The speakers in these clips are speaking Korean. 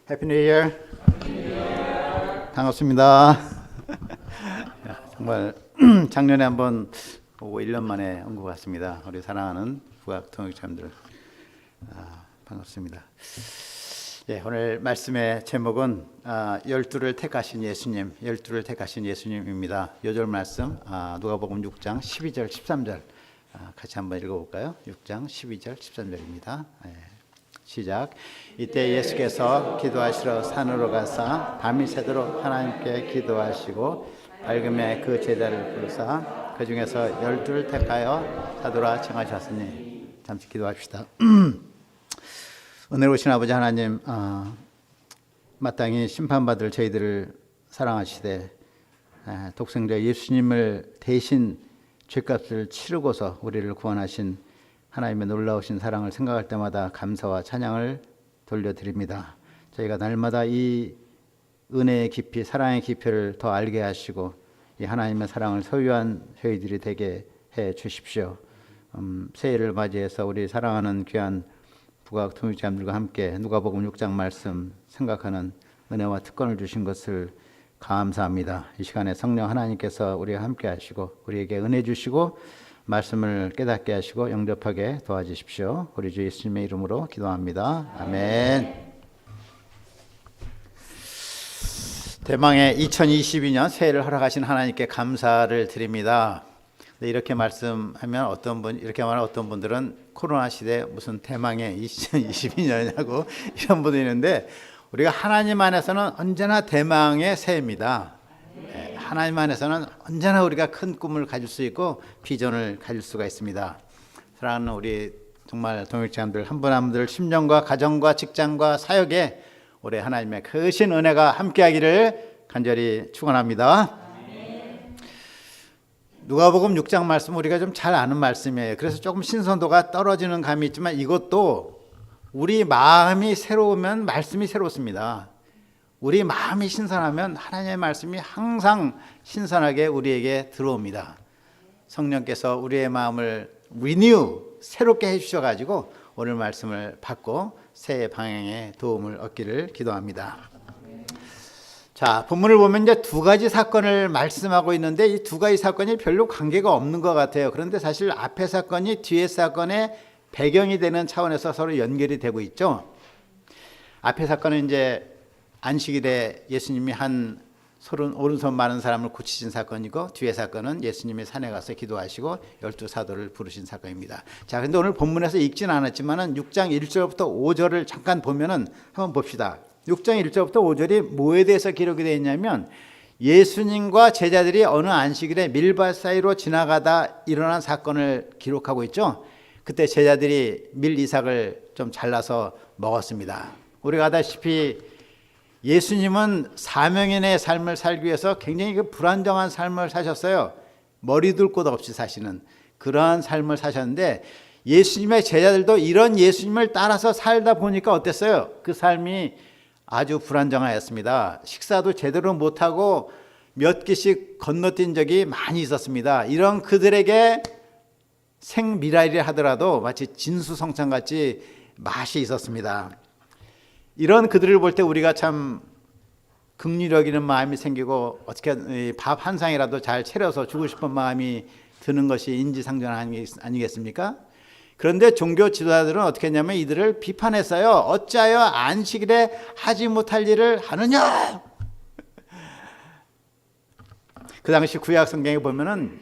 해피 뉴 이어. 반갑습니다. 정말 작년에 한번 오고 1년 만에 온 것 같습니다. 우리 사랑하는 부학 통역자님들 반갑습니다. 예, 오늘 말씀의 제목은 열두를 택하신 예수님입니다. 요절 말씀 누가복음 6장 12절 13절 같이 한번 읽어볼까요? 6장 12절 13절입니다. 시작. 이때 예수께서 기도하시러 산으로 가사 밤이 새도록 하나님께 기도하시고 밝음에 그 제자를 부르사 그 중에서 12를 택하여 사도라 청하셨으니. 잠시 기도합시다. 은혜로우신 아버지 하나님, 마땅히 심판받을 저희들을 사랑하시되 독생자 예수님을 대신 죄값을 치르고서 우리를 구원하신 하나님의 놀라우신 사랑을 생각할 때마다 감사와 찬양을 돌려드립니다. 저희가 날마다 이 은혜의 깊이, 사랑의 깊이를 더 알게 하시고 이 하나님의 사랑을 소유한 저희들이 되게 해 주십시오. 새해를 맞이해서 우리 사랑하는 귀한 부각 통역자님들과 함께 누가복음 6장 말씀 생각하는 은혜와 특권을 주신 것을 감사합니다. 이 시간에 성령 하나님께서 우리와 함께 하시고 우리에게 은혜 주시고 말씀을 깨닫게 하시고 영접하게 도와주십시오. 우리 주 예수님의 이름으로 기도합니다. 아멘. 대망의 2022년 새해를 허락하신 하나님께 감사를 드립니다. 이렇게 말씀하면 이렇게 말하는 어떤 분들은 코로나 시대 무슨 대망의 2022년이냐고 이런 분들이 있는데, 우리가 하나님 안에서는 언제나 대망의 새해입니다. 하나님 안에서는 언제나 우리가 큰 꿈을 가질 수 있고 비전을 가질 수가 있습니다. 사랑하는 우리 정말 동역자님들 한 분 한 분들 심령과 가정과 직장과 사역에 올해 하나님의 크신 은혜가 함께하기를 간절히 축원합니다. 누가복음 6장 말씀 우리가 좀 잘 아는 말씀이에요. 그래서 조금 신선도가 떨어지는 감이 있지만 이것도 우리 마음이 새로우면 말씀이 새롭습니다. 우리 마음이 신선하면 하나님의 말씀이 항상 신선하게 우리에게 들어옵니다. 성령께서 우리의 마음을 새롭게 해주셔가지고 오늘 말씀을 받고 새해 방향에 도움을 얻기를 기도합니다. 자, 본문을 보면 이제 두 가지 사건을 말씀하고 있는데 이 두 가지 사건이 별로 관계가 없는 것 같아요. 그런데 사실 앞의 사건이 뒤의 사건의 배경이 되는 차원에서 서로 연결이 되고 있죠. 앞의 사건은 이제 안식일에 예수님이 한 오른손 마른 사람을 고치신 사건이고, 뒤의 사건은 예수님이 산에 가서 기도하시고 12사도를 부르신 사건입니다. 자, 근데 오늘 본문에서 읽지는 않았지만은 6장 1절부터 5절을 잠깐 보면은 한번 봅시다. 6장 1절부터 5절이 뭐에 대해서 기록이 되어 있냐면, 예수님과 제자들이 어느 안식일에 밀밭 사이로 지나가다 일어난 사건을 기록하고 있죠. 그때 제자들이 밀 이삭을 좀 잘라서 먹었습니다. 우리가 아다시피 예수님은 사명인의 삶을 살기 위해서 굉장히 불안정한 삶을 사셨어요. 머리 둘 곳 없이 사시는 그러한 삶을 사셨는데, 예수님의 제자들도 이런 예수님을 따라서 살다 보니까 어땠어요? 그 삶이 아주 불안정하였습니다. 식사도 제대로 못하고 몇 끼씩 건너뛴 적이 많이 있었습니다. 이런 그들에게 생미라이를 하더라도 마치 진수성찬같이 맛이 있었습니다. 이런 그들을 볼 때 우리가 참 긍휼히 여기는 마음이 생기고 어떻게 밥 한 상이라도 잘 차려서 주고 싶은 마음이 드는 것이 인지상정 아니겠습니까? 그런데 종교 지도자들은 어떻게 했냐면 이들을 비판했어요. 어찌하여 안식일에 하지 못할 일을 하느냐? 그 당시 구약 성경에 보면은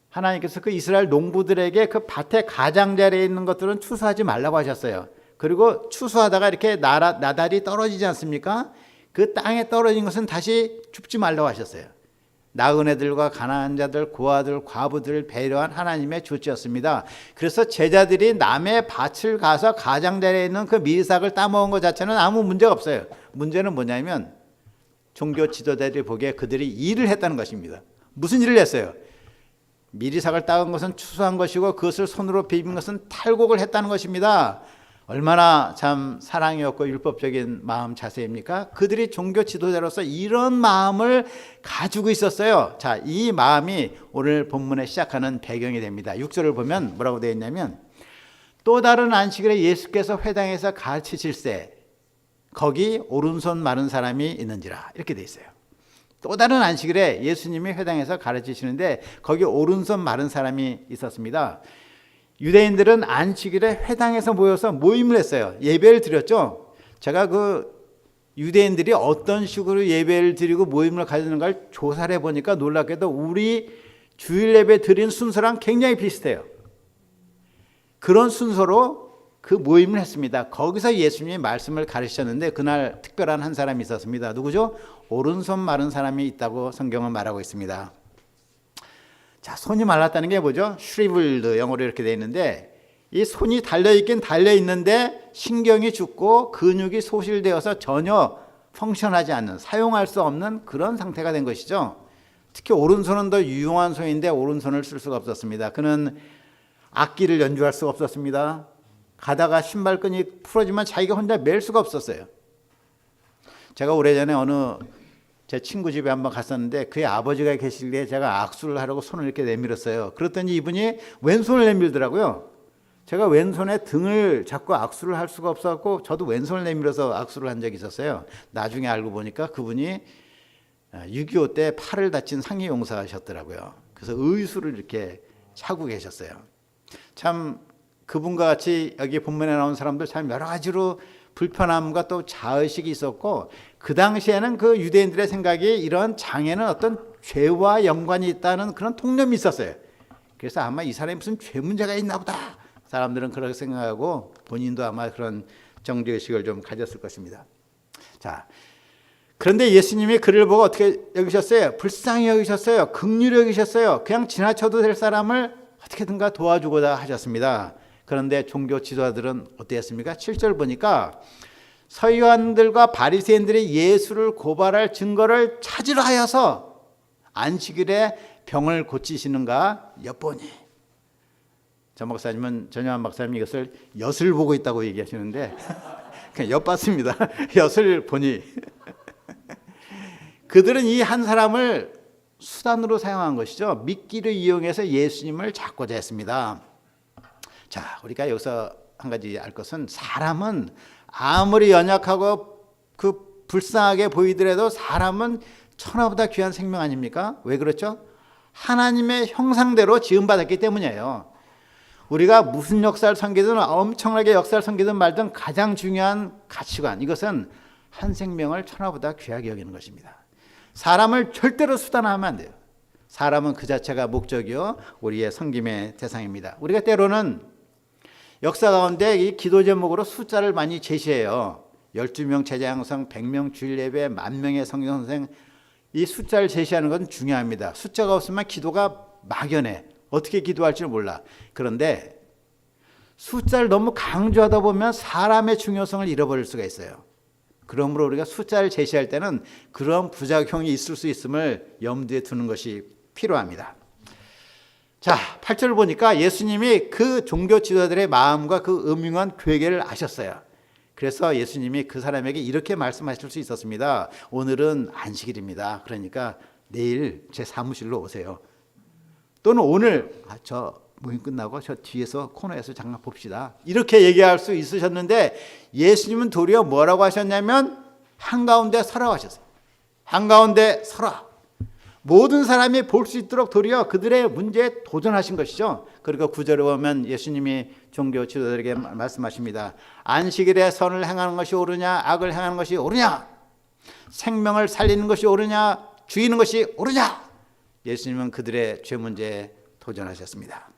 하나님께서 그 이스라엘 농부들에게 그 밭에 가장자리에 있는 것들은 추수하지 말라고 하셨어요. 그리고 추수하다가 이렇게 나달이 떨어지지 않습니까? 그 땅에 떨어진 것은 다시 줍지 말라고 하셨어요. 나그네들과 가난한 자들, 고아들, 과부들을 배려한 하나님의 조치였습니다. 그래서 제자들이 남의 밭을 가서 가장자리에 있는 그 밀삭을 따먹은 것 자체는 아무 문제가 없어요. 문제는 뭐냐면 종교 지도자들이 보기에 그들이 일을 했다는 것입니다. 무슨 일을 했어요? 밀이삭을 따은 것은 추수한 것이고 그것을 손으로 비빈 것은 탈곡을 했다는 것입니다. 얼마나 참 사랑이 없고 율법적인 마음 자세입니까? 그들이 종교 지도자로서 이런 마음을 가지고 있었어요. 자, 이 마음이 오늘 본문에 시작하는 배경이 됩니다. 6절을 보면 뭐라고 되어 있냐면, 또 다른 안식일에 예수께서 회당에서 가르치실세 거기 오른손 마른 사람이 있는지라 이렇게 돼 있어요. 또 다른 안식일에 예수님이 회당에서 가르치시는데 거기 오른손 마른 사람이 있었습니다. 유대인들은 안식일에 회당에서 모여서 모임을 했어요. 예배를 드렸죠. 제가 그 유대인들이 어떤 식으로 예배를 드리고 모임을 가지는가를 조사를 해보니까 놀랍게도 우리 주일 예배 드린 순서랑 굉장히 비슷해요. 그런 순서로 그 모임을 했습니다. 거기서 예수님이 말씀을 가르치셨는데 그날 특별한 한 사람이 있었습니다. 누구죠? 오른손 마른 사람이 있다고 성경은 말하고 있습니다. 자, 손이 말랐다는 게 뭐죠? shriveled, 영어로 이렇게 되어 있는데 이 손이 달려있긴 달려있는데 신경이 죽고 근육이 소실되어서 전혀 펑션하지 않는, 사용할 수 없는 그런 상태가 된 것이죠. 특히 오른손은 더 유용한 손인데 오른손을 쓸 수가 없었습니다. 그는 악기를 연주할 수가 없었습니다. 가다가 신발끈이 풀어지면 자기가 혼자 맬 수가 없었어요. 제가 오래전에 어느 제 친구 집에 한번 갔었는데 그의 아버지가 계실 때 제가 악수를 하려고 손을 이렇게 내밀었어요. 그랬더니 이분이 왼손을 내밀더라고요. 제가 왼손에 등을 잡고 악수를 할 수가 없어서 저도 왼손을 내밀어서 악수를 한 적이 있었어요. 나중에 알고 보니까 그분이 6.25 때 팔을 다친 상해 용사셨더라고요. 그래서 의수를 이렇게 차고 계셨어요. 참 그분과 같이 여기 본문에 나온 사람들 참 여러 가지로 불편함과 또 자의식이 있었고 그 당시에는 그 유대인들의 생각이 이런 장애는 어떤 죄와 연관이 있다는 그런 통념이 있었어요. 그래서 아마 이 사람이 무슨 죄 문제가 있나 보다. 사람들은 그렇게 생각하고 본인도 아마 그런 정죄의식을 좀 가졌을 것입니다. 자, 그런데 예수님이 그를 보고 어떻게 여기셨어요? 불쌍히 여기셨어요. 긍휼히 여기셨어요. 그냥 지나쳐도 될 사람을 어떻게든가 도와주고자 하셨습니다. 그런데 종교 지도자들은 어땠습니까? 7절 보니까 서기관들과 바리새인들이 예수를 고발할 증거를 찾으려 하여서 안식일에 병을 고치시는가 엿보니. 전 목사님은 전현환 목사님이 이것을 엿을 보고 있다고 얘기하시는데 그냥 엿봤습니다. 엿을 보니. 그들은 이 한 사람을 수단으로 사용한 것이죠. 미끼를 이용해서 예수님을 잡고자 했습니다. 자, 우리가 여기서 한 가지 알 것은 사람은 아무리 연약하고 그 불쌍하게 보이더라도 사람은 천하보다 귀한 생명 아닙니까? 왜 그렇죠? 하나님의 형상대로 지음받았기 때문이에요. 우리가 무슨 역사를 섬기든 엄청나게 역사를 섬기든 말든 가장 중요한 가치관, 이것은 한 생명을 천하보다 귀하게 여기는 것입니다. 사람을 절대로 수단화하면 안 돼요. 사람은 그 자체가 목적이요 우리의 섬김의 대상입니다. 우리가 때로는 역사 가운데 이 기도 제목으로 숫자를 많이 제시해요. 12명 제자 양성, 100명 주일 예배, 10,000명의 성경 선생. 이 숫자를 제시하는 건 중요합니다. 숫자가 없으면 기도가 막연해. 어떻게 기도할지 몰라. 그런데 숫자를 너무 강조하다 보면 사람의 중요성을 잃어버릴 수가 있어요. 그러므로 우리가 숫자를 제시할 때는 그런 부작용이 있을 수 있음을 염두에 두는 것이 필요합니다. 자, 8절을 보니까 예수님이 그 종교 지도자들의 마음과 그 음흉한 괴계를 아셨어요. 그래서 예수님이 그 사람에게 이렇게 말씀하실 수 있었습니다. 오늘은 안식일입니다. 그러니까 내일 제 사무실로 오세요. 또는 오늘 저 모임 끝나고 저 뒤에서 코너에서 잠깐 봅시다. 이렇게 얘기할 수 있으셨는데 예수님은 도리어 뭐라고 하셨냐면 한가운데 서라 하셨어요. 한가운데 서라. 모든 사람이 볼 수 있도록 도리어 그들의 문제에 도전하신 것이죠. 그리고 9절에 보면 예수님이 종교 지도자들에게 말씀하십니다. 안식일에 선을 행하는 것이 옳으냐 악을 행하는 것이 옳으냐, 생명을 살리는 것이 옳으냐 죽이는 것이 옳으냐. 예수님은 그들의 죄 문제에 도전하셨습니다.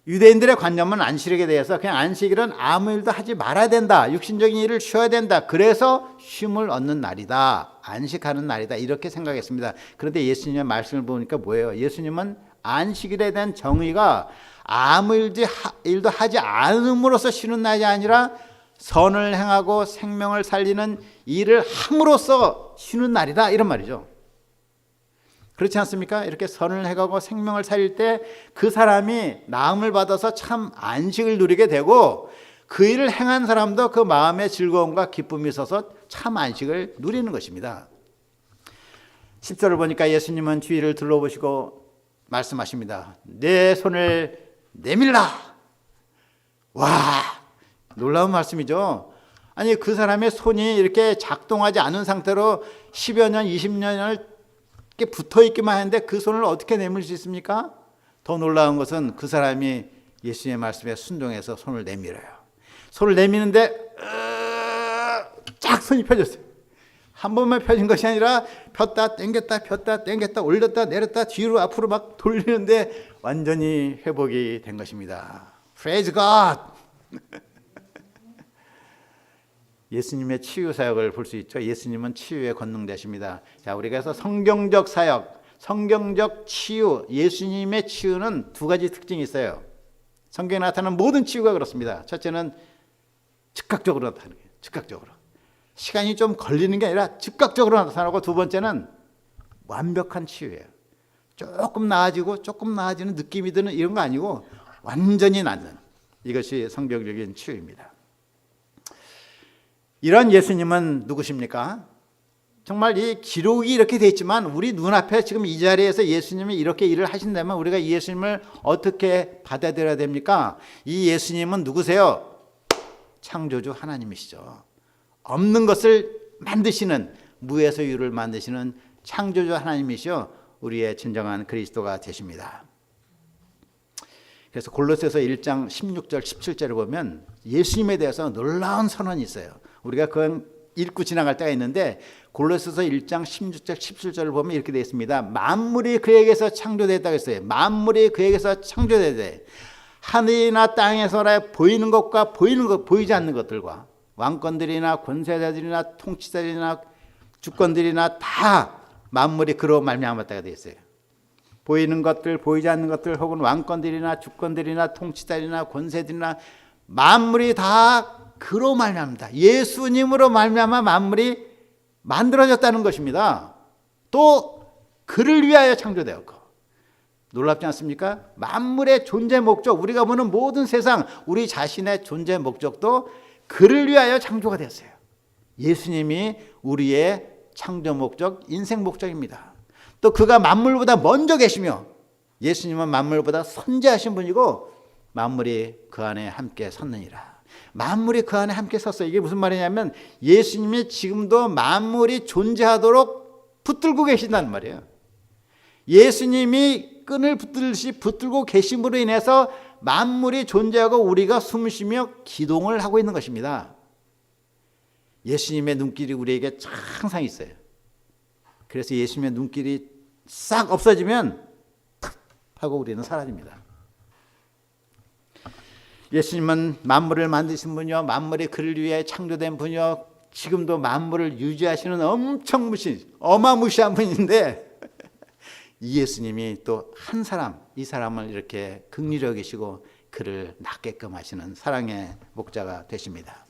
유대인들의 관념은 안식일에 대해서 그냥 안식일은 아무 일도 하지 말아야 된다. 육신적인 일을 쉬어야 된다. 그래서 쉼을 얻는 날이다. 안식하는 날이다. 이렇게 생각했습니다. 그런데 예수님의 말씀을 보니까 뭐예요? 예수님은 안식일에 대한 정의가 아무 일도 하지 않음으로써 쉬는 날이 아니라 선을 행하고 생명을 살리는 일을 함으로써 쉬는 날이다. 이런 말이죠. 그렇지 않습니까? 이렇게 선을 행하고 생명을 살릴 때 그 사람이 나음을 받아서 참 안식을 누리게 되고 그 일을 행한 사람도 그 마음의 즐거움과 기쁨이 있어서 참 안식을 누리는 것입니다. 10절을 보니까 예수님은 주위를 둘러보시고 말씀하십니다. 내 손을 내밀라. 와, 놀라운 말씀이죠. 아니 그 사람의 손이 이렇게 작동하지 않은 상태로 10여 년, 20년을 이렇게 붙어 있기만 하는데 그 손을 어떻게 내밀 수 있습니까? 더 놀라운 것은 그 사람이 예수님의 말씀에 순종해서 손을 내밀어요. 손을 내미는데 쫙 손이 펴졌어요. 한 번만 펴진 것이 아니라 폈다 당겼다 올렸다 내렸다 뒤로 앞으로 막 돌리는데 완전히 회복이 된 것입니다. Praise God! 예수님의 치유 사역을 볼 수 있죠. 예수님은 치유의 권능되십니다. 자, 우리가 해서 성경적 사역, 성경적 치유, 예수님의 치유는 두 가지 특징이 있어요. 성경에 나타나는 모든 치유가 그렇습니다. 첫째는 즉각적으로 나타나는 거예요. 즉각적으로. 시간이 좀 걸리는 게 아니라 즉각적으로 나타나고, 두 번째는 완벽한 치유예요. 조금 나아지고 조금 나아지는 느낌이 드는 이런 거 아니고 완전히 낫는, 이것이 성경적인 치유입니다. 이런 예수님은 누구십니까? 정말 이 기록이 이렇게 돼 있지만 우리 눈앞에 지금 이 자리에서 예수님이 이렇게 일을 하신다면 우리가 이 예수님을 어떻게 받아들여야 됩니까? 이 예수님은 누구세요? 창조주 하나님이시죠. 없는 것을 만드시는, 무에서 유를 만드시는 창조주 하나님이시죠. 우리의 진정한 그리스도가 되십니다. 그래서 골로새서 1장 16절 17절을 보면 예수님에 대해서 놀라운 선언이 있어요. 우리가 그건 읽고 지나갈 때가 있는데, 골로새서 1장 16절 17절을 보면 이렇게 되어 있습니다. 만물이 그에게서 창조됐다고 했어요. 만물이 그에게서 창조되되 하늘이나 땅에서나 보이는 것과 보이지 않는 것들과 왕권들이나 권세자들이나 통치자들이나 주권들이나 다 만물이 그로 말미암았다가 되어 있어요. 보이는 것들, 보이지 않는 것들, 혹은 왕권들이나 주권들이나 통치자들이나 권세들이나 만물이 다 그로 말미암다. 예수님으로 말미암아 만물이 만들어졌다는 것입니다. 또 그를 위하여 창조되었고, 놀랍지 않습니까? 만물의 존재 목적, 우리가 보는 모든 세상, 우리 자신의 존재 목적도 그를 위하여 창조가 되었어요. 예수님이 우리의 창조 목적, 인생 목적입니다. 또 그가 만물보다 먼저 계시며, 예수님은 만물보다 선지하신 분이고 만물이 그 안에 함께 섰느니라. 만물이 그 안에 함께 섰어요. 이게 무슨 말이냐면 예수님이 지금도 만물이 존재하도록 붙들고 계신다는 말이에요. 예수님이 끈을 붙들고 계심으로 인해서 만물이 존재하고 우리가 숨쉬며 기동을 하고 있는 것입니다. 예수님의 눈길이 우리에게 항상 있어요. 그래서 예수님의 눈길이 싹 없어지면 탁 하고 우리는 사라집니다. 예수님은 만물을 만드신 분이요, 만물이 그를 위해 창조된 분이요, 지금도 만물을 유지하시는 엄청 어마무시한 분인데, 이 예수님이 또 한 사람, 이 사람을 이렇게 긍휼히 여기시고 그를 낫게끔 하시는 사랑의 목자가 되십니다.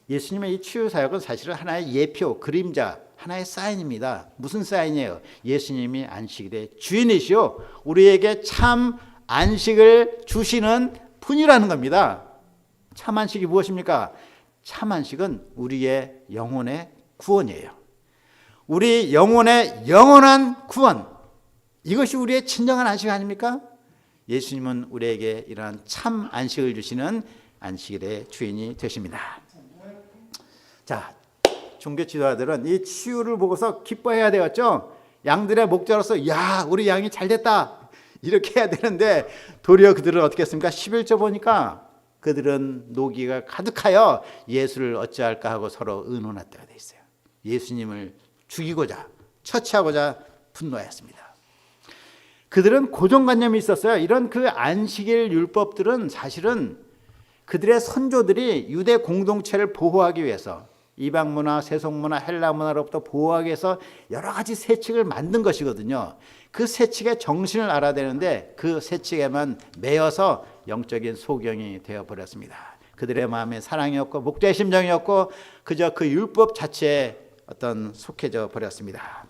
예수님의 이 치유 사역은 사실은 하나의 예표, 그림자, 하나의 사인입니다. 무슨 사인이에요? 예수님이 안식일의 주인이시오, 우리에게 참 안식을 주시는 분이라는 겁니다. 참 안식이 무엇입니까? 참 안식은 우리의 영혼의 구원이에요. 우리 영혼의 영원한 구원, 이것이 우리의 진정한 안식 아닙니까? 예수님은 우리에게 이러한 참 안식을 주시는 안식일의 주인이 되십니다. 자, 종교 지도자들은 이 치유를 보고서 기뻐해야 되겠죠. 양들의 목자로서 야, 우리 양이 잘 됐다, 이렇게 해야 되는데, 도리어 그들은 어떻게 했습니까? 11절 보니까 그들은 노기가 가득하여 예수를 어찌할까 하고 서로 의논했다가 돼 있어요. 예수님을 죽이고자, 처치하고자 분노했습니다. 그들은 고정관념이 있었어요. 이런 그 안식일 율법들은 사실은 그들의 선조들이 유대 공동체를 보호하기 위해서, 이방 문화, 세속 문화, 헬라 문화로부터 보호하기 위해서 여러 가지 세칙을 만든 것이거든요. 그 세칙의 정신을 알아야 되는데 그 세칙에만 매여서 영적인 소경이 되어버렸습니다. 그들의 마음에 사랑이 없고 목자의 심정이 없고 그저 그 율법 자체에 어떤 속해져 버렸습니다.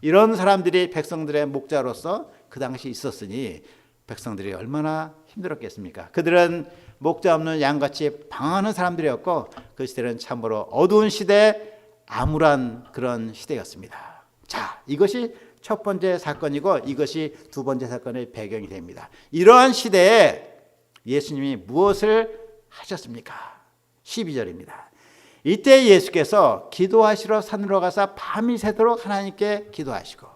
이런 사람들이 백성들의 목자로서 그 당시 있었으니 백성들이 얼마나 힘들었겠습니까? 그들은 목자 없는 양같이 방황하는 사람들이었고 그 시대는 참으로 어두운 시대, 암울한 그런 시대였습니다. 자, 이것이 첫 번째 사건이고 이것이 두 번째 사건의 배경이 됩니다. 이러한 시대에 예수님이 무엇을 하셨습니까? 12절입니다. 이때 예수께서 기도하시러 산으로 가서 밤이 새도록 하나님께 기도하시고,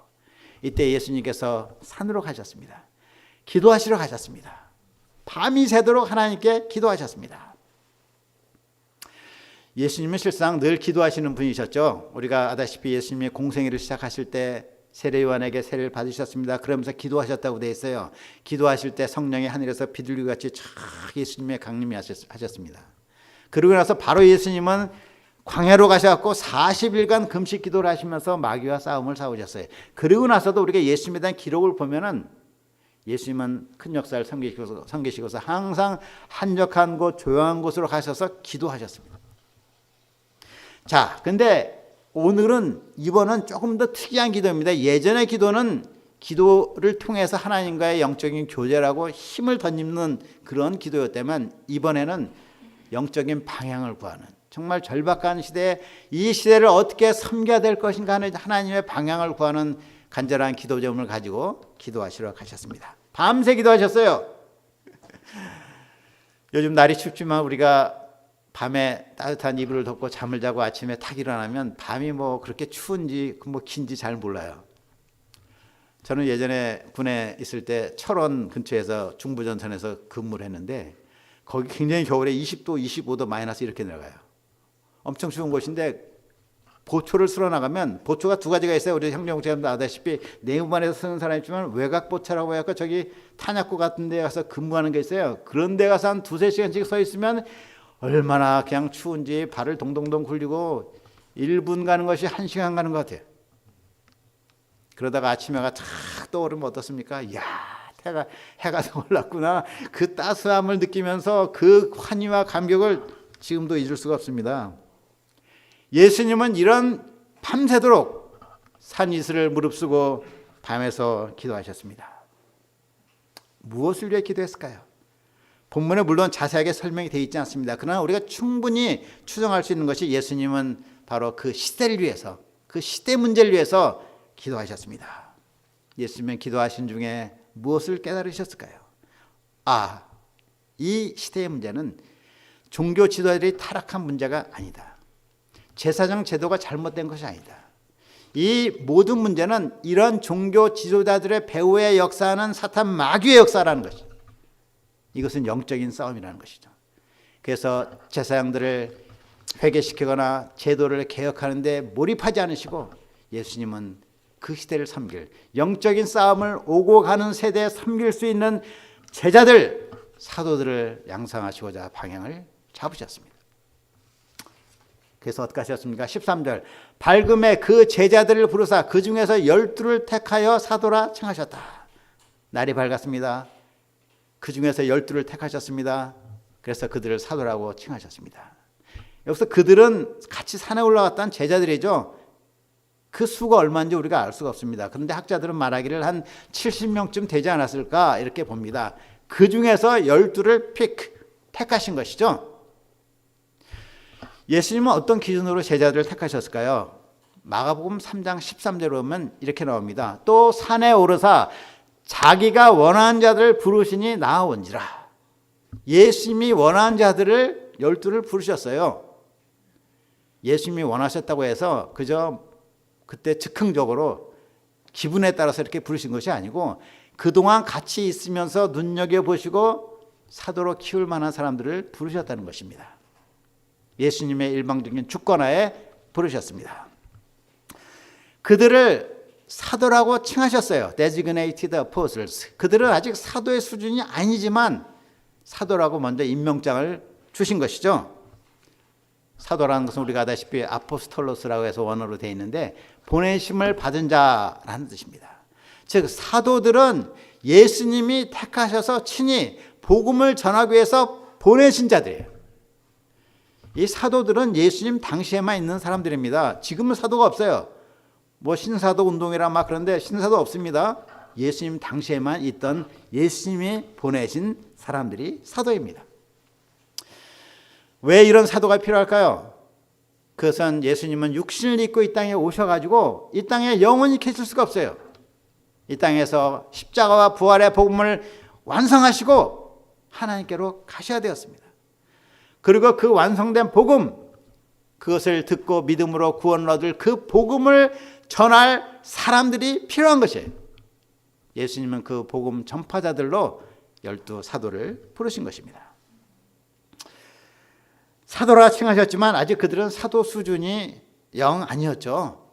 이때 예수님께서 산으로 가셨습니다. 기도하시러 가셨습니다. 밤이 새도록 하나님께 기도하셨습니다. 예수님은 실상 늘 기도하시는 분이셨죠. 우리가 아다시피 예수님이 공생애를 시작하실 때 세례요한에게 세례를 받으셨습니다. 그러면서 기도하셨다고 되어 있어요. 기도하실 때 성령이 하늘에서 비둘기 같이 쫙 예수님의 강림이 하셨습니다. 그러고 나서 바로 예수님은 광야로 가셔서 40일간 금식 기도를 하시면서 마귀와 싸움을 싸우셨어요. 그리고 나서도 우리가 예수님에 대한 기록을 보면은 예수님은 큰 역사를 섬기시고서 항상 한적한 곳, 조용한 곳으로 가셔서 기도하셨습니다. 자, 근데 이번은 조금 더 특이한 기도입니다. 예전의 기도는 기도를 통해서 하나님과의 영적인 교제라고 힘을 덧입는 그런 기도였다면, 이번에는 영적인 방향을 구하는, 정말 절박한 시대에 이 시대를 어떻게 섬겨야 될 것인가 하는 하나님의 방향을 구하는 간절한 기도 제목을 가지고 기도하시러 가셨습니다. 밤새 기도하셨어요. 요즘 날이 춥지만 우리가 밤에 따뜻한 이불을 덮고 잠을 자고 아침에 탁 일어나면 밤이 뭐 그렇게 추운지 뭐 긴지 잘 몰라요. 저는 예전에 군에 있을 때 철원 근처에서 중부전선에서 근무를 했는데, 거기 굉장히 겨울에 20도, 25도 마이너스 이렇게 내려가요. 엄청 추운 곳인데 보초를 쓸어 나가면, 보초가 두 가지가 있어요. 우리 형제형제님도 아다시피 내무반에서 쓰는 사람이 있지만 외곽보초라고 해서 저기 탄약고 같은 데 가서 근무하는 게 있어요. 그런 데 가서 한 두세 시간씩 서 있으면 얼마나 그냥 추운지 발을 동동동 굴리고 1분 가는 것이 1시간 가는 것 같아요. 그러다가 아침에 탁 떠오르면 어떻습니까? 이야, 해가 올랐구나. 그 따스함을 느끼면서 그 환희와 감격을 지금도 잊을 수가 없습니다. 예수님은 이런 밤새도록 산 이슬을 무릅쓰고 밤에서 기도하셨습니다. 무엇을 위해 기도했을까요? 본문에 물론 자세하게 설명이 되어 있지 않습니다. 그러나 우리가 충분히 추정할 수 있는 것이, 예수님은 바로 그 시대를 위해서, 그 시대 문제를 위해서 기도하셨습니다. 예수님은 기도하신 중에 무엇을 깨달으셨을까요? 이 시대의 문제는 종교 지도자들이 타락한 문제가 아니다. 제사장 제도가 잘못된 것이 아니다. 이 모든 문제는 이런 종교 지도자들의 배후에 역사하는 사탄 마귀의 역사라는 것이죠. 이것은 영적인 싸움이라는 것이죠. 그래서 제사장들을 회개시키거나 제도를 개혁하는 데 몰입하지 않으시고, 예수님은 그 시대를 섬길, 영적인 싸움을 오고 가는 세대에 섬길 수 있는 제자들, 사도들을 양성하시고자 방향을 잡으셨습니다. 그래서 어떻게 하셨습니까? 13절, 밝음에 그 제자들을 부르사 그 중에서 12를 택하여 사도라 칭하셨다. 날이 밝았습니다. 그 중에서 12를 택하셨습니다. 그래서 그들을 사도라고 칭하셨습니다. 여기서 그들은 같이 산에 올라갔던 제자들이죠. 그 수가 얼마인지 우리가 알 수가 없습니다. 그런데 학자들은 말하기를 한 70명쯤 되지 않았을까 이렇게 봅니다. 그 중에서 12를 택하신 것이죠. 예수님은 어떤 기준으로 제자들을 택하셨을까요? 마가복음 3장 13절에 보면 이렇게 나옵니다. 또 산에 오르사 자기가 원하는 자들을 부르시니 나아온지라. 예수님이 원하는 자들을 12를 부르셨어요. 예수님이 원하셨다고 해서 그저 그때 즉흥적으로 기분에 따라서 이렇게 부르신 것이 아니고, 그동안 같이 있으면서 눈여겨보시고 사도로 키울 만한 사람들을 부르셨다는 것입니다. 예수님의 일방적인 주권하에 부르셨습니다. 그들을 사도라고 칭하셨어요. Designated Apostles. 그들은 아직 사도의 수준이 아니지만 사도라고 먼저 임명장을 주신 것이죠. 사도라는 것은 우리가 아다시피 아포스톨로스라고 해서 원어로 되어 있는데 보내심을 받은 자라는 뜻입니다. 즉 사도들은 예수님이 택하셔서 친히 복음을 전하기 위해서 보내신 자들이에요. 이 사도들은 예수님 당시에만 있는 사람들입니다. 지금은 사도가 없어요. 뭐 신사도 운동이라 막 그런데 신사도 없습니다. 예수님 당시에만 있던 예수님이 보내신 사람들이 사도입니다. 왜 이런 사도가 필요할까요? 그것은 예수님은 육신을 입고 이 땅에 오셔가지고 이 땅에 영원히 계실 수가 없어요. 이 땅에서 십자가와 부활의 복음을 완성하시고 하나님께로 가셔야 되었습니다. 그리고 그 완성된 복음, 그것을 듣고 믿음으로 구원을 얻을 그 복음을 전할 사람들이 필요한 것이에요. 예수님은 그 복음 전파자들로 12 사도를 부르신 것입니다. 사도라 칭하셨지만 아직 그들은 사도 수준이 영 아니었죠.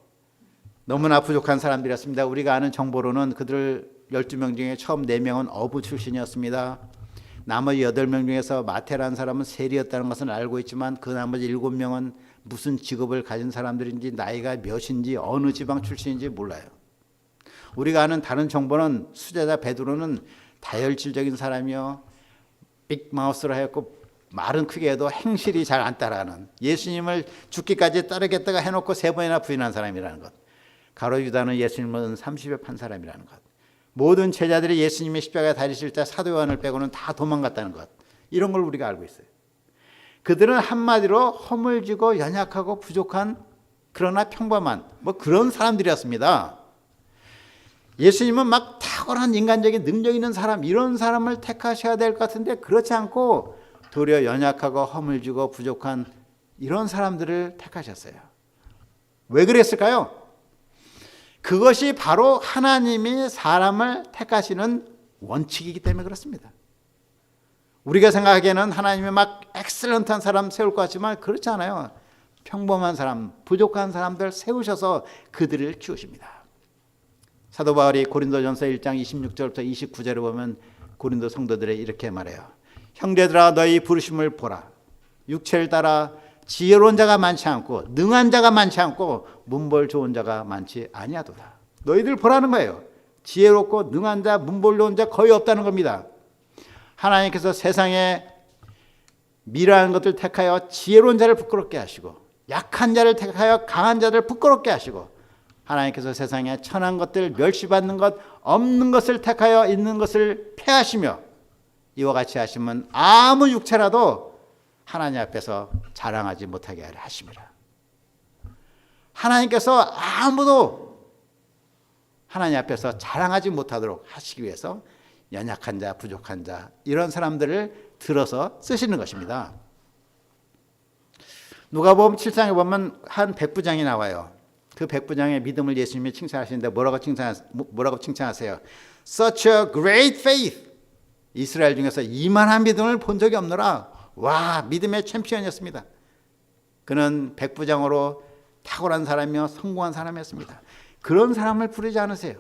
너무나 부족한 사람들이었습니다. 우리가 아는 정보로는 그들 12명 중에 처음 4명은 어부 출신이었습니다. 나머지 8명 중에서 마태라는 사람은 세리였다는 것은 알고 있지만 그 나머지 7명은 무슨 직업을 가진 사람들인지 나이가 몇인지 어느 지방 출신인지 몰라요. 우리가 아는 다른 정보는 수제자 베드로는 다혈질적인 사람이요, 빅마우스로 하였고 말은 크게 해도 행실이 잘 안 따라가는, 예수님을 죽기까지 따르겠다가 해놓고 3번이나 부인한 사람이라는 것. 가룟 유다는 예수님을 30여 판 사람이라는 것. 모든 제자들이 예수님이 십자가에 달리실 때 사도 요한을 빼고는 다 도망갔다는 것. 이런 걸 우리가 알고 있어요. 그들은 한마디로 허물지고 연약하고 부족한, 그러나 평범한 그런 사람들이었습니다. 예수님은 막 탁월한 인간적인 능력 있는 사람, 이런 사람을 택하셔야 될 것 같은데 그렇지 않고 도리어 연약하고 허물지고 부족한 이런 사람들을 택하셨어요. 왜 그랬을까요? 그것이 바로 하나님이 사람을 택하시는 원칙이기 때문에 그렇습니다. 우리가 생각하기에는 하나님이 막 엑셀런트한 사람 세울 것 같지만 그렇지 않아요. 평범한 사람, 부족한 사람들 세우셔서 그들을 키우십니다. 사도 바울이 고린도전서 1장 26절부터 29절을 보면 고린도 성도들에 이렇게 말해요. 형제들아 너희 부르심을 보라. 육체를 따라 지혜로운 자가 많지 않고 능한 자가 많지 않고 문벌 좋은 자가 많지 아니하도다. 너희들 보라는 거예요. 지혜롭고 능한 자, 문벌 좋은 자 거의 없다는 겁니다. 하나님께서 세상에 미련한 것들 택하여 지혜로운 자를 부끄럽게 하시고 약한 자를 택하여 강한 자를 부끄럽게 하시고 하나님께서 세상에 천한 것들, 멸시받는 것, 없는 것을 택하여 있는 것을 폐하시며 이와 같이 하시면 아무 육체라도 하나님 앞에서 자랑하지 못하게 하려 하심이라. 하나님께서 아무도 하나님 앞에서 자랑하지 못하도록 하시기 위해서 연약한 자, 부족한 자, 이런 사람들을 들어서 쓰시는 것입니다. 누가복음 7장에 보면 한 백부장이 나와요. 그 백부장의 믿음을 예수님이 칭찬하시는데 뭐라고 칭찬하세요? Such a great faith. 이스라엘 중에서 이만한 믿음을 본 적이 없노라. 와, 믿음의 챔피언이었습니다. 그는 백부장으로 탁월한 사람이며 성공한 사람이었습니다. 그런 사람을 부르지 않으세요.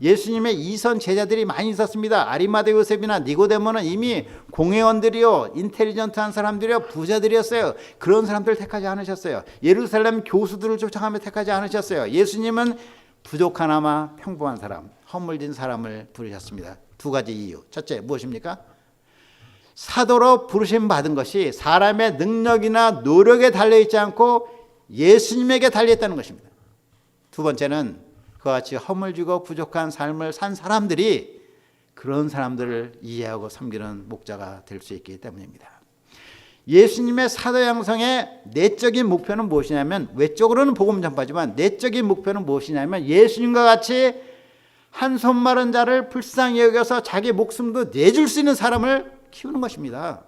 예수님의 이선 제자들이 많이 있었습니다. 아리마대 요셉이나 니고데모는 이미 공회원들이요, 인텔리전트한 사람들이요, 부자들이었어요. 그런 사람들 택하지 않으셨어요. 예루살렘 교수들을 쫓아가며 택하지 않으셨어요. 예수님은 부족하나마 평범한 사람, 허물진 사람을 부르셨습니다. 2가지 이유. 첫째, 무엇입니까? 사도로 부르심 받은 것이 사람의 능력이나 노력에 달려있지 않고 예수님에게 달려있다는 것입니다. 2번째는 그와 같이 허물지고 부족한 삶을 산 사람들이 그런 사람들을 이해하고 섬기는 목자가 될 수 있기 때문입니다. 예수님의 사도 양성의 내적인 목표는 무엇이냐면, 외적으로는 복음 전파지만 내적인 목표는 무엇이냐면 예수님과 같이 한손 마른 자를 불쌍히 여겨서 자기 목숨도 내줄 수 있는 사람을 키우는 것입니다.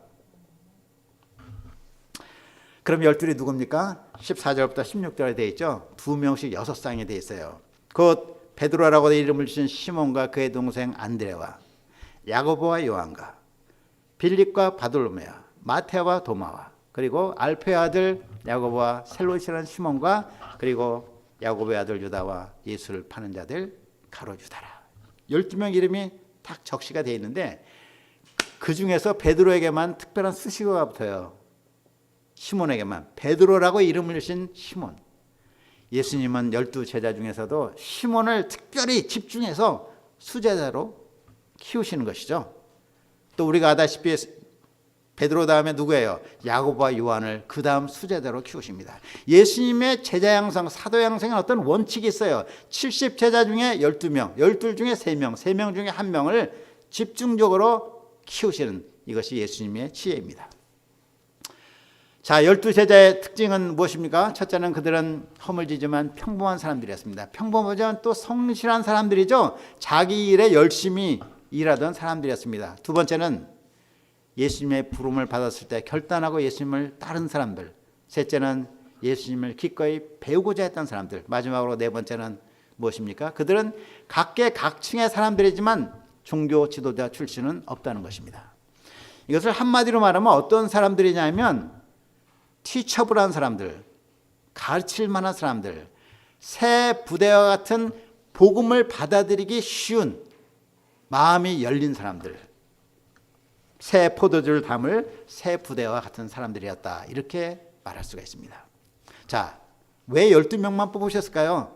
그럼 12이 누굽니까? 14절부터 16절에 되어 있죠. 2명씩 6쌍이 되어 있어요. 곧 베드로라고 이름을 주신 시몬과 그의 동생 안드레와 야고보와 요한과 빌립과 바돌로메와 마테와 도마와 그리고 알페의 아들 야고보와 셀롯이라는 시몬과 그리고 야고보의 아들 유다와 예수를 파는 자들 가롯 유다라. 12명 이름이 딱 적시가 되어 있는데 그 중에서 베드로에게만 특별한 수식어가 붙어요. 시몬에게만 베드로라고 이름을 주신 시몬. 예수님은 12 제자 중에서도 시몬을 특별히 집중해서 수제자로 키우시는 것이죠. 또 우리가 아다시피 베드로 다음에 누구예요? 야고보와 요한을 그 다음 수제자로 키우십니다. 예수님의 제자 양성, 사도 양성에 어떤 원칙이 있어요. 70 제자 중에 12명, 12 중에 3명, 3명 중에 1명을 집중적으로 키우시는, 이것이 예수님의 지혜입니다. 자, 12 제자의 특징은 무엇입니까? 첫째는 그들은 허물지지만 평범한 사람들이었습니다. 평범하지만 또 성실한 사람들이죠. 자기 일에 열심히 일하던 사람들이었습니다. 두 번째는 예수님의 부름을 받았을 때 결단하고 예수님을 따른 사람들, 셋째는 예수님을 기꺼이 배우고자 했던 사람들, 마지막으로 네 번째는 무엇입니까? 그들은 각계각층의 사람들이지만 종교 지도자 출신은 없다는 것입니다. 이것을 한마디로 말하면 어떤 사람들이냐면 티처블한 사람들, 가르칠 만한 사람들, 새 부대와 같은 복음을 받아들이기 쉬운 마음이 열린 사람들, 새 포도주를 담을 새 부대와 같은 사람들이었다, 이렇게 말할 수가 있습니다. 자, 왜 12명만 뽑으셨을까요?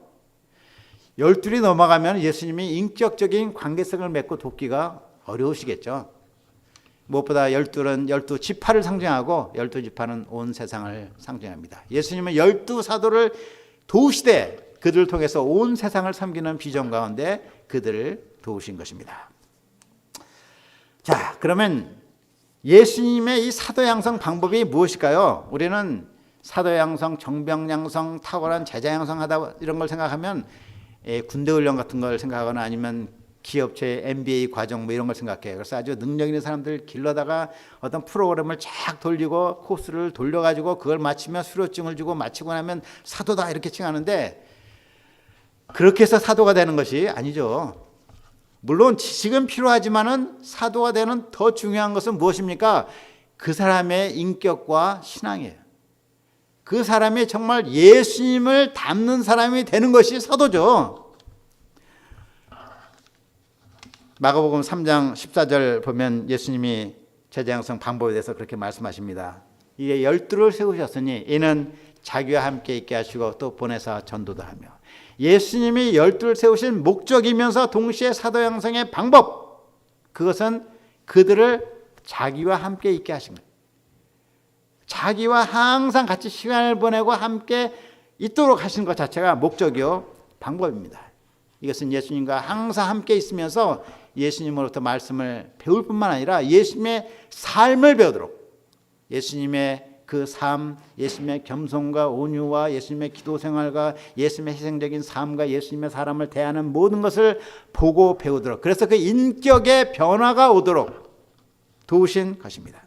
12이 넘어가면 예수님이 인격적인 관계성을 맺고 돕기가 어려우시겠죠. 무엇보다 12은 12지파를 상징하고 12지파는 온 세상을 상징합니다. 예수님은 12사도를 도우시되 그들을 통해서 온 세상을 섬기는 비전 가운데 그들을 도우신 것입니다. 자, 그러면 예수님의 이 사도 양성 방법이 무엇일까요? 우리는 사도 양성, 정병 양성, 탁월한 제자 양성하다 이런 걸 생각하면 군대 훈련 같은 걸 생각하거나 아니면 기업체 MBA 과정 뭐 이런 걸 생각해요. 그래서 아주 능력 있는 사람들 길러다가 어떤 프로그램을 쫙 돌리고 코스를 돌려가지고 그걸 마치면 수료증을 주고 마치고 나면 사도다 이렇게 칭하는데, 그렇게 해서 사도가 되는 것이 아니죠. 물론 지식은 필요하지만은 사도가 되는 더 중요한 것은 무엇입니까? 그 사람의 인격과 신앙이에요. 그 사람이 정말 예수님을 닮는 사람이 되는 것이 사도죠. 마가복음 3장 14절 보면 예수님이 제자 양성 방법에 대해서 그렇게 말씀하십니다. 이게 12를 세우셨으니 이는 자기와 함께 있게 하시고 또 보내사 전도도 하며. 예수님이 12를 세우신 목적이면서 동시에 사도 양성의 방법, 그것은 그들을 자기와 함께 있게 하신 거예요. 자기와 항상 같이 시간을 보내고 함께 있도록 하신 것 자체가 목적이요 방법입니다. 이것은 예수님과 항상 함께 있으면서 예수님으로부터 말씀을 배울 뿐만 아니라 예수님의 삶을 배우도록, 예수님의 그 삶, 예수님의 겸손과 온유와 예수님의 기도 생활과 예수님의 희생적인 삶과 예수님의 사람을 대하는 모든 것을 보고 배우도록, 그래서 그 인격의 변화가 오도록 도우신 것입니다.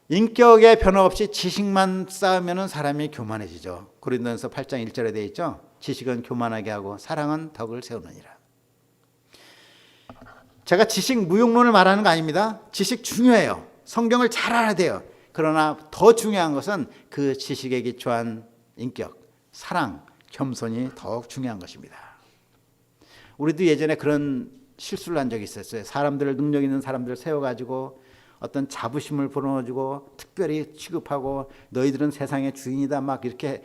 인격의 변화 없이 지식만 쌓으면 사람이 교만해지죠. 고린도전서 8장 1절에 되어 있죠. 지식은 교만하게 하고 사랑은 덕을 세우느니라. 제가 지식 무용론을 말하는 거 아닙니다. 지식 중요해요. 성경을 잘 알아야 돼요. 그러나 더 중요한 것은 그 지식에 기초한 인격, 사랑, 겸손이 더욱 중요한 것입니다. 우리도 예전에 그런 실수를 한 적이 있었어요. 사람들을, 능력 있는 사람들을 세워가지고 어떤 자부심을 불어넣어주고 특별히 취급하고 너희들은 세상의 주인이다 막 이렇게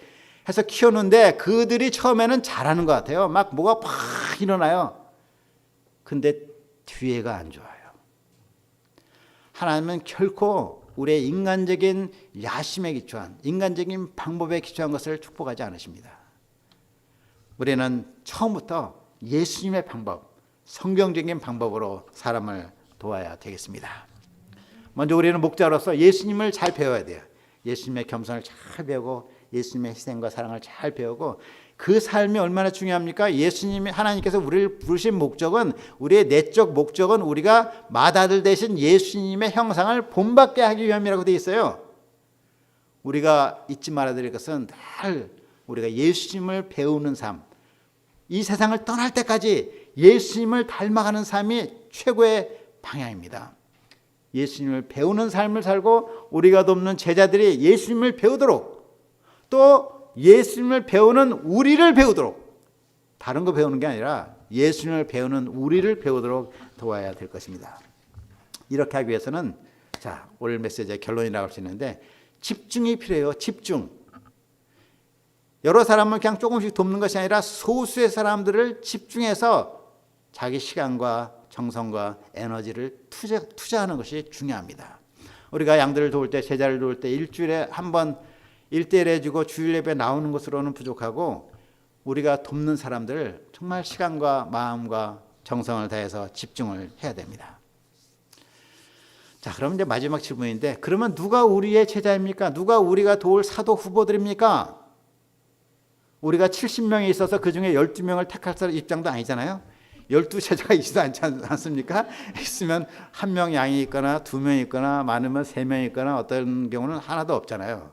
해서 키웠는데 그들이 처음에는 잘하는 것 같아요. 막 뭐가 팍 일어나요. 근데 뒤에가 안 좋아요. 하나님은 결코 우리의 인간적인 야심에 기초한, 인간적인 방법에 기초한 것을 축복하지 않으십니다. 우리는 처음부터 예수님의 방법, 성경적인 방법으로 사람을 도와야 되겠습니다. 먼저 우리는 목자로서 예수님을 잘 배워야 돼요. 예수님의 겸손을 잘 배우고 예수님의 희생과 사랑을 잘 배우고, 그 삶이 얼마나 중요합니까? 예수님이, 하나님께서 우리를 부르신 목적은, 우리의 내적 목적은 우리가 맏아들 되신 예수님의 형상을 본받게 하기 위함이라고 되어 있어요. 우리가 잊지 말아야 될 것은 늘 우리가 예수님을 배우는 삶, 이 세상을 떠날 때까지 예수님을 닮아가는 삶이 최고의 방향입니다. 예수님을 배우는 삶을 살고 우리가 돕는 제자들이 예수님을 배우도록, 또 예수님을 배우는 우리를 배우도록, 다른 거 배우는 게 아니라 예수님을 배우는 우리를 배우도록 도와야 될 것입니다. 이렇게 하기 위해서는, 자, 오늘 메시지의 결론이라고 할 수 있는데, 집중이 필요해요. 집중. 여러 사람을 그냥 조금씩 돕는 것이 아니라 소수의 사람들을 집중해서 자기 시간과 정성과 에너지를 투자하는 것이 중요합니다. 우리가 양들을 도울 때, 제자를 도울 때 일주일에 한 번 1대1 해주고 주일 예배 나오는 것으로는 부족하고, 우리가 돕는 사람들을 정말 시간과 마음과 정성을 다해서 집중을 해야 됩니다. 자, 그럼 이제 마지막 질문인데, 그러면 누가 우리의 제자입니까? 누가 우리가 도울 사도 후보들입니까? 우리가 70명이 있어서 그 중에 12명을 택할 입장도 아니잖아요. 12제자가 있지도 않지 않습니까? 있으면 한 명 양이 있거나 두 명 있거나 많으면 세 명 있거나 어떤 경우는 하나도 없잖아요.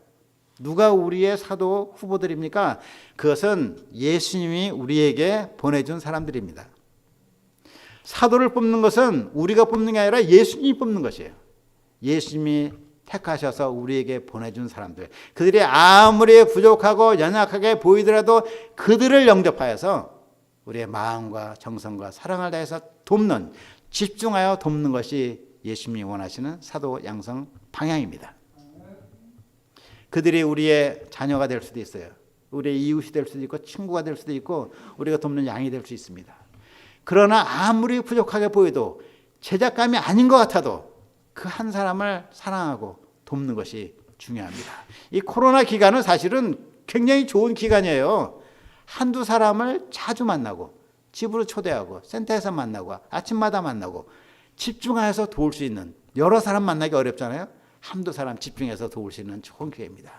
누가 우리의 사도 후보들입니까? 그것은 예수님이 우리에게 보내준 사람들입니다. 사도를 뽑는 것은 우리가 뽑는 게 아니라 예수님이 뽑는 것이에요. 예수님이 택하셔서 우리에게 보내준 사람들, 그들이 아무리 부족하고 연약하게 보이더라도 그들을 영접하여서 우리의 마음과 정성과 사랑을 다해서 돕는, 집중하여 돕는 것이 예수님이 원하시는 사도 양성 방향입니다. 그들이 우리의 자녀가 될 수도 있어요. 우리의 이웃이 될 수도 있고 친구가 될 수도 있고 우리가 돕는 양이 될 수 있습니다. 그러나 아무리 부족하게 보여도 제작감이 아닌 것 같아도 그 한 사람을 사랑하고 돕는 것이 중요합니다. 이 코로나 기간은 사실은 굉장히 좋은 기간이에요. 한두 사람을 자주 만나고 집으로 초대하고 센터에서 만나고 아침마다 만나고 집중해서 도울 수 있는, 여러 사람 만나기 어렵잖아요. 한두 사람 집중해서 도울 수 있는 좋은 기회입니다.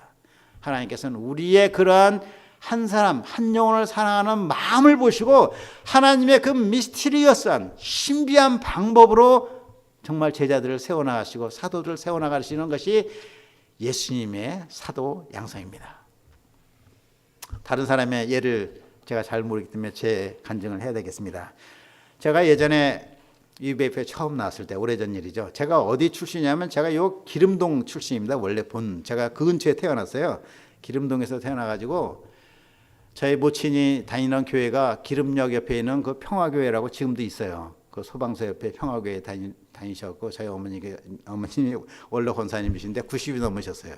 하나님께서는 우리의 그러한 한 사람 한 영혼을 사랑하는 마음을 보시고 하나님의 그 미스티리어스한 신비한 방법으로 정말 제자들을 세워나가시고 사도들을 세워나가시는 것이 예수님의 사도 양성입니다. 다른 사람의 예를 제가 잘 모르기 때문에 제 간증을 해야 되겠습니다. 제가 예전에 UBF에 처음 나왔을 때, 오래전 일이죠. 제가 어디 출신이냐면 제가 요 기름동 출신입니다. 원래 제가 그 근처에 태어났어요. 기름동에서 태어나가지고 저희 모친이 다니는 교회가 기름역 옆에 있는 그 평화교회라고 지금도 있어요. 그 소방서 옆에 평화교회 다니셨고 저희 어머님이 원래 권사님이신데 90이 넘으셨어요.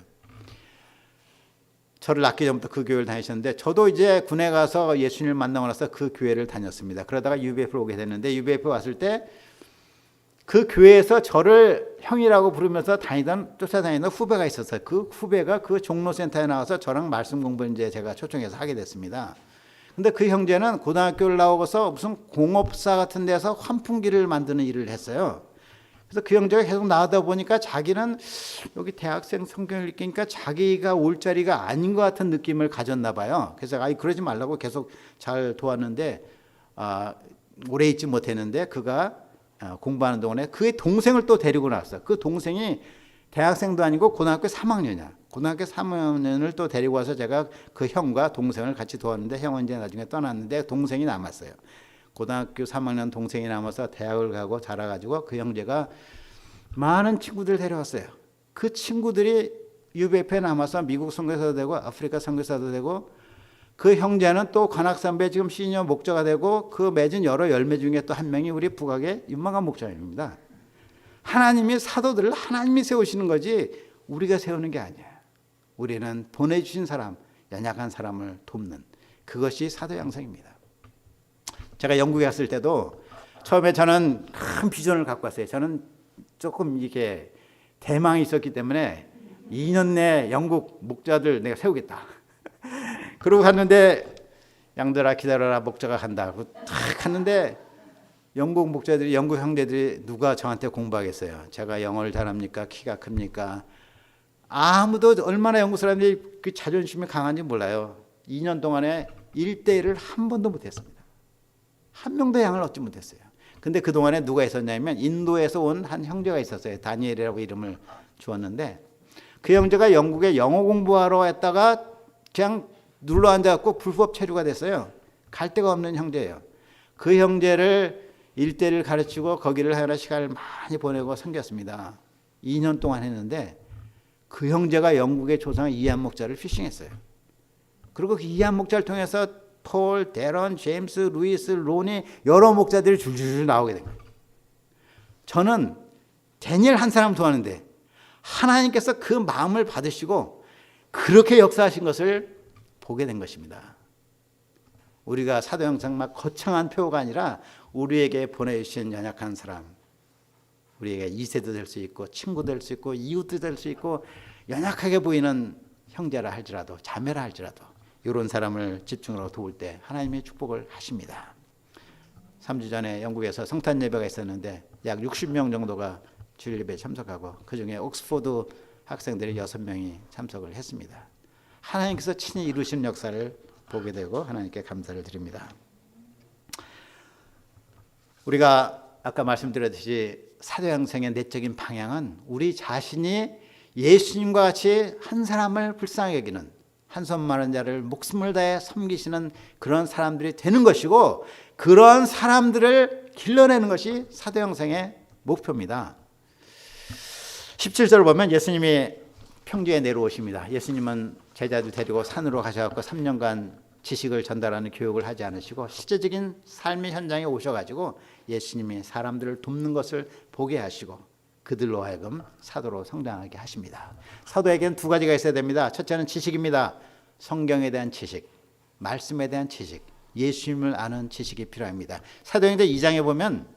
저를 낳기 전부터 그 교회를 다니셨는데 저도 이제 군에 가서 예수님을 만나고 나서 그 교회를 다녔습니다. 그러다가 UBF로 오게 됐는데 UBF 왔을 때 그 교회에서 저를 형이라고 부르면서 쫓아다니던 후배가 있었어요. 그 후배가 그 종로센터에 나와서 저랑 말씀 공부를 이제 제가 초청해서 하게 됐습니다. 근데 그 형제는 고등학교를 나오고서 무슨 공업사 같은 데서 환풍기를 만드는 일을 했어요. 그래서 그 형제가 계속 나오다 보니까 자기는 여기 대학생 성경을 읽으니까 자기가 올 자리가 아닌 것 같은 느낌을 가졌나 봐요. 그래서 그러지 말라고 계속 잘 도왔는데 오래 있지 못했는데 그가 공부하는 동안에 그의 동생을 또 데리고 나왔어요. 그 동생이 대학생도 아니고 고등학교 3학년이야. 고등학교 3학년을 또 데리고 와서 제가 그 형과 동생을 같이 도왔는데 형은 이제 나중에 떠났는데 동생이 남았어요. 고등학교 3학년 동생이 남아서 대학을 가고 자라가지고 그 형제가 많은 친구들 데려왔어요. 그 친구들이 UBF에 남아서 미국 선교사도 되고 아프리카 선교사도 되고 그 형제는 또 관악산배 지금 시니어 목자가 되고 그 맺은 여러 열매 중에 또 한 명이 우리 북악의 윤만관 목사님입니다. 하나님이 사도들을 하나님이 세우시는 거지 우리가 세우는 게 아니에요. 우리는 보내주신 사람, 연약한 사람을 돕는 그것이 사도 양성입니다. 제가 영국에 갔을 때도 처음에 저는 큰 비전을 갖고 왔어요. 저는 조금 이게 대망이 있었기 때문에 2년 내에 영국 목자들 내가 세우겠다. 그러고 갔는데 양들아 기다려라 목자가 간다. 딱 갔는데 영국 목자들이 영국 형제들이 누가 저한테 공부하겠어요. 제가 영어를 잘합니까? 키가 큽니까? 아무도 얼마나 영국 사람들이 그 자존심이 강한지 몰라요. 2년 동안에 1대1을 한 번도 못했습니다. 한 명도 양을 얻지 못했어요. 근데 그동안에 누가 있었냐면 인도에서 온 한 형제가 있었어요. 다니엘이라고 이름을 주었는데 그 형제가 영국에 영어 공부하러 했다가 그냥 눌러 앉아갖고 불법 체류가 됐어요. 갈 데가 없는 형제예요. 그 형제를 1대1을 가르치고 거기를 하느라 시간을 많이 보내고 섬겼습니다. 2년 동안 했는데 그 형제가 영국의 조상 이안 목자를 피싱했어요. 그리고 그 이안 목자를 통해서 폴, 데런, 제임스, 루이스, 로니 여러 목자들이 줄줄줄 나오게 된 거예요. 저는 다니엘 한 사람 도왔는데 하나님께서 그 마음을 받으시고 그렇게 역사하신 것을 보게 된 것입니다. 우리가 사도 형상 막 거창한 표가 아니라 우리에게 보내주신 연약한 사람, 우리에게 2세도 될 수 있고 친구 될 수 있고 이웃도 될 수 있고 연약하게 보이는 형제라 할지라도 자매라 할지라도 이런 사람을 집중으로 도울 때 하나님의 축복을 하십니다. 3주 전에 영국에서 성탄 예배가 있었는데 약 60명 정도가 주일 예배에 참석하고 그중에 옥스포드 학생들이 6명이 참석을 했습니다. 하나님께서 친히 이루신 역사를 보게 되고 하나님께 감사를 드립니다. 우리가 아까 말씀드렸듯이 사도행전의 내적인 방향은 우리 자신이 예수님과 같이 한 사람을 불쌍히 여기는, 한 손 마른 자를 목숨을 다해 섬기시는 그런 사람들이 되는 것이고, 그런 사람들을 길러내는 것이 사도행전의 목표입니다. 17절을 보면 예수님이 평지에 내려오십니다. 예수님은 제자들 데리고 산으로 가셔서 3년간 지식을 전달하는 교육을 하지 않으시고 실제적인 삶의 현장에 오셔가지고 예수님이 사람들을 돕는 것을 보게 하시고 그들로 하여금 사도로 성장하게 하십니다. 사도에게는 두 가지가 있어야 됩니다. 첫째는 지식입니다. 성경에 대한 지식, 말씀에 대한 지식, 예수님을 아는 지식이 필요합니다. 사도행전 2장에 보면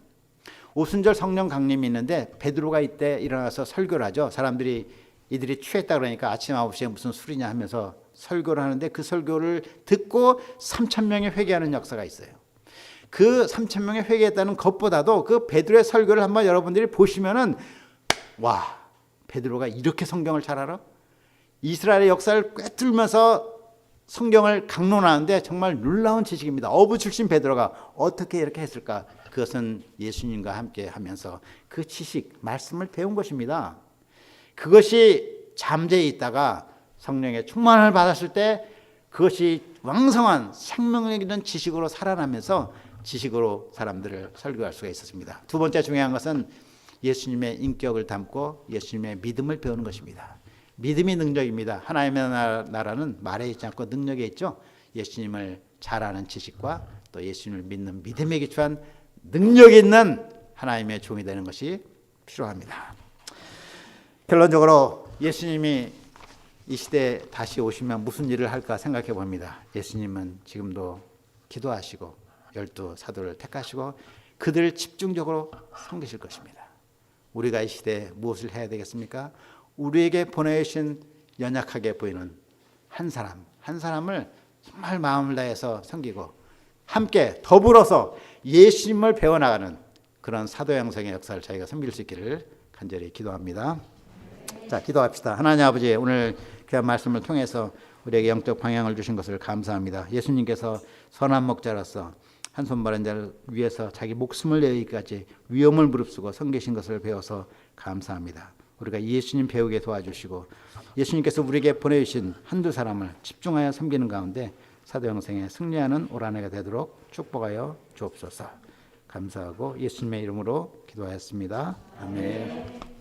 오순절 성령 강림이 있는데 베드로가 이때 일어나서 설교를 하죠. 이들이 취했다 그러니까 아침 9시에 무슨 술이냐 하면서 설교를 하는데 그 설교를 듣고 3,000명이 회개하는 역사가 있어요. 그 3,000명이 회개했다는 것보다도 그 베드로의 설교를 한번 여러분들이 보시면은, 와, 베드로가 이렇게 성경을 잘 알아? 이스라엘의 역사를 꿰뚫면서 성경을 강론하는데 정말 놀라운 지식입니다. 어부 출신 베드로가 어떻게 이렇게 했을까? 그것은 예수님과 함께 하면서 그 지식, 말씀을 배운 것입니다. 그것이 잠재해 있다가 성령의 충만을 받았을 때 그것이 왕성한 생명력 있는 지식으로 살아나면서 지식으로 사람들을 설교할 수가 있었습니다. 두 번째 중요한 것은 예수님의 인격을 담고 예수님의 믿음을 배우는 것입니다. 믿음이 능력입니다. 하나님의 나라는 말에 있지 않고 능력에 있죠. 예수님을 잘 아는 지식과 또 예수님을 믿는 믿음에 기초한 능력이 있는 하나님의 종이 되는 것이 필요합니다. 결론적으로 예수님이 이 시대에 다시 오시면 무슨 일을 할까 생각해 봅니다. 예수님은 지금도 기도하시고 12 사도를 택하시고 그들을 집중적으로 섬기실 것입니다. 우리가 이 시대에 무엇을 해야 되겠습니까? 우리에게 보내주신 연약하게 보이는 한 사람을 정말 마음을 다해서 섬기고 함께 더불어서 예수님을 배워나가는 그런 사도행전의 역사를 저희가 섬길 수 있기를 간절히 기도합니다. 자, 기도합시다. 하나님 아버지, 오늘 귀한 말씀을 통해서 우리에게 영적 방향을 주신 것을 감사합니다. 예수님께서 선한 목자로서 한 손 마른 자를 위해서 자기 목숨을 내기까지 위험을 무릅쓰고 섬기신 것을 배워서 감사합니다. 우리가 예수님 배우게 도와주시고 예수님께서 우리에게 보내주신 한두 사람을 집중하여 섬기는 가운데 사도행전에 승리하는 올 한 해가 되도록 축복하여 주옵소서. 감사하고 예수님의 이름으로 기도하였습니다. 아멘.